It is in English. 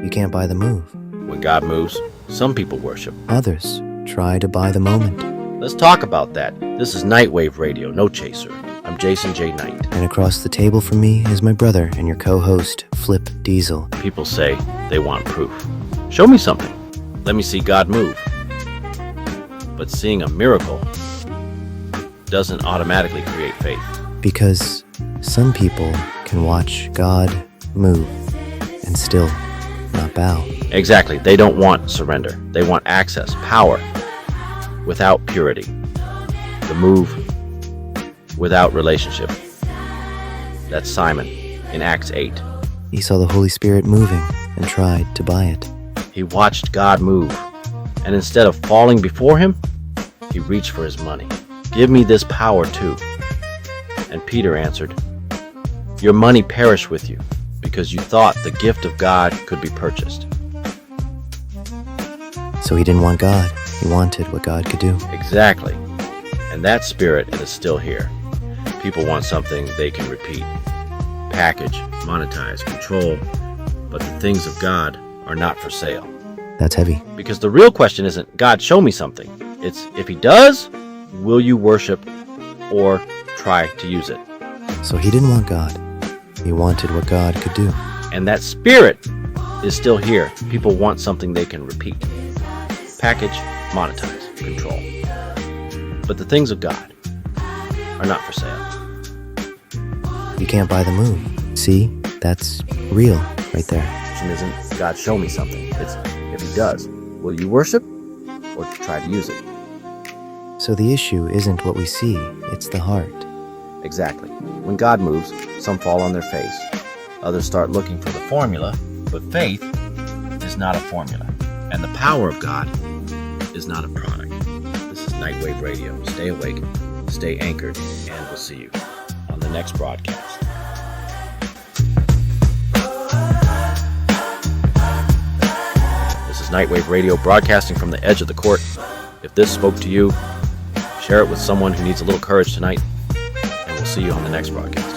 You can't buy the move. When God moves, some people worship. Others try to buy the moment. Let's talk about that. This is Nightwave Radio, No Chaser. I'm Jason J. Knight. And across the table from me is my brother and your co-host, Flip Diesel. People say they want proof. Show me something. Let me see God move. But seeing a miracle doesn't automatically create faith. Because some people can watch God move and still not bow. Exactly. They don't want surrender. They want access, power, without purity. The move without relationship. That's Simon in Acts 8. He saw the Holy Spirit moving and tried to buy it. He watched God move, and instead of falling before him, he reached for his money. Give me this power too. And Peter answered, your money perish with you, because you thought the gift of God could be purchased. So he didn't want God. He wanted what God could do. Exactly. And that spirit is still here. People want something they can repeat. Package, monetize, control. But the things of God are not for sale. That's heavy. Because the real question isn't, God, show me something. It's, if he does, will you worship or try to use it? So he didn't want God. He wanted what God could do. And that spirit is still here. People want something they can repeat. Package, monetize, control. But the things of God are not for sale. You can't buy the move. See? That's real right there. The question isn't, God, show me something. It's, if he does, will you worship or try to use it? So the issue isn't what we see, it's the heart. Exactly. When God moves, some fall on their face. Others start looking for the formula, but faith is not a formula. And the power of God is not a product. This is Nightwave Radio. Stay awake, stay anchored, and we'll see you on the next broadcast. This is Nightwave Radio, broadcasting from the edge of the court. If this spoke to you, share it with someone who needs a little courage tonight, and we'll see you on the next broadcast.